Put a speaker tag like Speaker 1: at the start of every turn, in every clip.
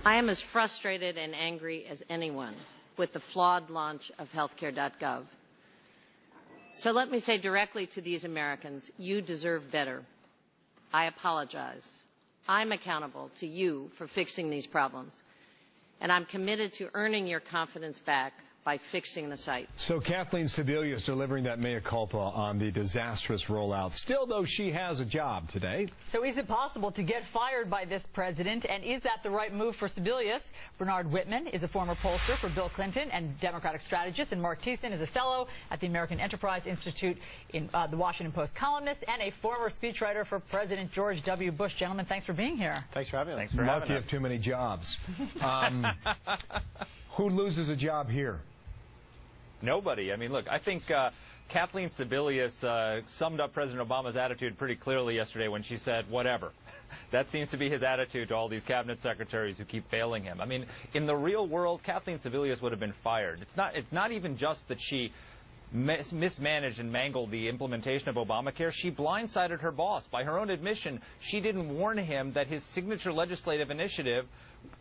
Speaker 1: I am as frustrated and angry as anyone with the flawed launch of healthcare.gov. So let me say directly to these Americans, you deserve better. I apologize. I'm accountable to you for fixing these problems, and I'm committed to earning your confidence back by fixing the site.
Speaker 2: So Kathleen Sebelius delivering that mea culpa on the disastrous rollout. Still, though, she has a job today.
Speaker 3: So is it possible to get fired by this president, and is that the right move for Sebelius? Bernard Whitman is a former pollster for Bill Clinton and Democratic strategist, and Mark Thiessen is a fellow at the American Enterprise Institute, in the Washington Post columnist, and a former speechwriter for President George W. Bush. Gentlemen, thanks for being here.
Speaker 4: Thanks for having us.
Speaker 2: Thanks for having us. You have too many jobs. Who loses a job here?
Speaker 5: Nobody. I mean, look, I think Kathleen Sebelius summed up President Obama's attitude pretty clearly yesterday when she said, whatever. That seems to be his attitude to all these cabinet secretaries who keep failing him. I mean, in the real world, Kathleen Sebelius would have been fired. It's not even just that she mismanaged and mangled the implementation of Obamacare. She blindsided her boss. By her own admission, she didn't warn him that his signature legislative initiative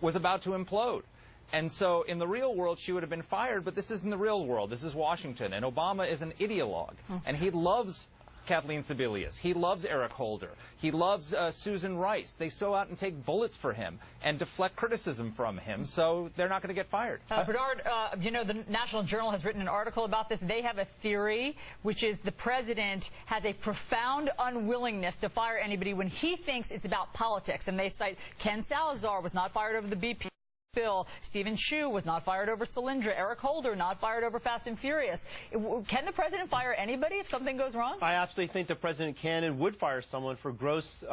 Speaker 5: was about to implode. And so in the real world, she would have been fired, but this isn't the real world. This is Washington, and Obama is an ideologue, and he loves Kathleen Sebelius. He loves Eric Holder. He loves Susan Rice. They go out and take bullets for him and deflect criticism from him, so they're not going to get fired.
Speaker 3: Bernard, you know, the National Journal has written an article about this. They have a theory, which is the president has a profound unwillingness to fire anybody when he thinks it's about politics, and they cite Ken Salazar was not fired over the BP bill. Stephen Chu was not fired over Solyndra. Eric Holder not fired over Fast and Furious. Can the president fire anybody if something goes wrong?
Speaker 4: I absolutely think the president can and would fire someone for gross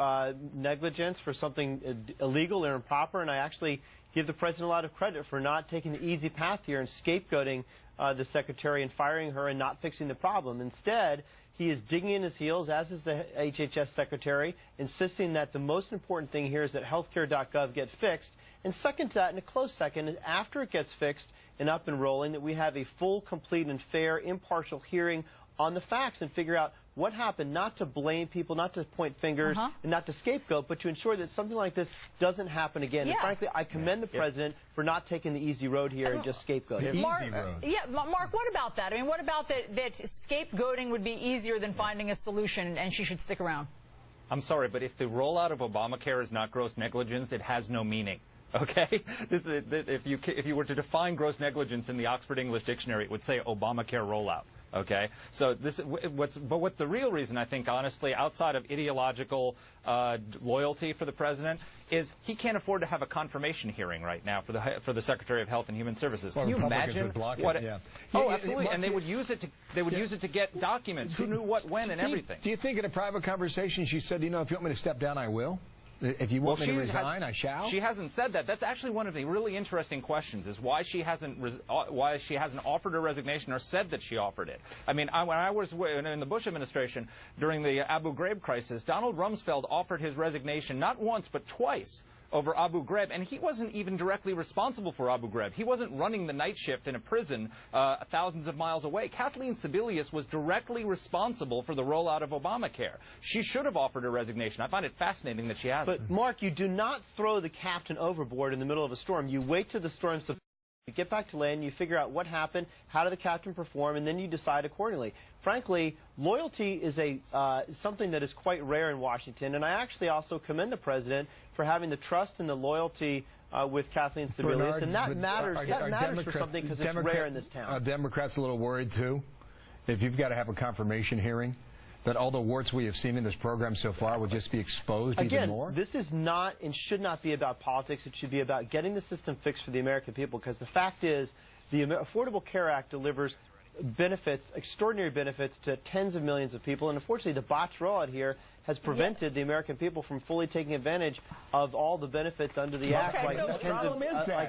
Speaker 4: negligence, for something illegal or improper, and I actually give the president a lot of credit for not taking the easy path here and scapegoating the secretary and firing her and not fixing the problem. Instead, he is digging in his heels, as is the HHS secretary, insisting that the most important thing here is that healthcare.gov get fixed. And second to that, in a close second, after it gets fixed and up and rolling, that we have a full, complete, and fair, impartial hearing on the facts and figure out what happened, not to blame people, not to point fingers, and not to scapegoat, but to ensure that something like this doesn't happen again. And frankly, I commend the president for not taking the easy road here and just scapegoating.
Speaker 3: Mark, Mark, what about that? I mean, what about that scapegoating would be easier than finding a solution, and she should stick around?
Speaker 5: I'm sorry, but if the rollout of Obamacare is not gross negligence, it has no meaning. Okay? If you were to define gross negligence in the Oxford English Dictionary, it would say Obamacare rollout. Okay, so what the real reason, I think, honestly, outside of ideological loyalty for the president, is he can't afford to have a confirmation hearing right now for the Secretary of Health and Human Services. Can you imagine what? Oh, absolutely, and they would use it to get documents. Who knew what, when, and everything.
Speaker 2: Do you think in a private conversation she said, you know, if you want me to step down, I will? If you want me to resign, I shall?
Speaker 5: She hasn't said that. That's actually one of the really interesting questions, is why she hasn't offered her resignation or said that she offered it. I mean, when I was in the Bush administration during the Abu Ghraib crisis, Donald Rumsfeld offered his resignation not once but twice over Abu Ghraib, and he wasn't even directly responsible for Abu Ghraib. He wasn't running the night shift in a prison thousands of miles away. Kathleen Sebelius was directly responsible for the rollout of Obamacare. She should have offered her resignation. I find it fascinating that she hasn't.
Speaker 4: But, Mark, you do not throw the captain overboard in the middle of a storm. You wait till the storm subsides. You get back to land, you figure out what happened, how did the captain perform, and then you decide accordingly. Frankly, loyalty is something that is quite rare in Washington, and I actually also commend the president for having the trust and the loyalty with Kathleen Sebelius, and that matters for something because it's rare in this town.
Speaker 2: Are Democrats a little worried, too, if you've got to have a confirmation hearing, that all the warts we have seen in this program so far will just be exposed even more?
Speaker 4: Again, this is not and should not be about politics. It should be about getting the system fixed for the American people, because the fact is the Affordable Care Act delivers benefits, extraordinary benefits to tens of millions of people, and unfortunately the botched rollout here has prevented the American people from fully taking advantage of all the benefits under the Act, like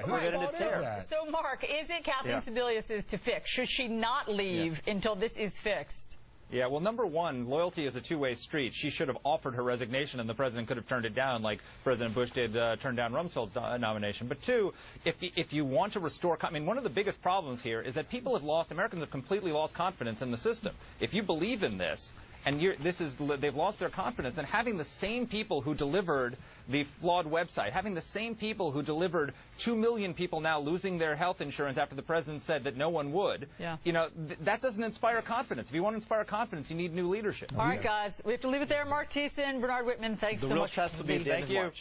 Speaker 4: preventative care.
Speaker 3: So, Mark, is it Kathleen Sebelius' to fix? Should she not leave until this is fixed?
Speaker 5: Yeah, well, number one, loyalty is a two-way street. She should have offered her resignation, and the president could have turned it down, like President Bush did turn down Rumsfeld's nomination. But two, if you want to restore, I mean, one of the biggest problems here is that Americans have completely lost confidence in the system. If you believe in this, and they've lost their confidence. And having the same people who delivered the flawed website, having the same people who delivered 2 million people now losing their health insurance after the president said that no one would, that doesn't inspire confidence. If you want to inspire confidence, you need new leadership.
Speaker 3: All right, guys, we have to leave it there. Mark Thiessen, Bernard Whitman, thanks so much.
Speaker 4: The real test will be at the end of March.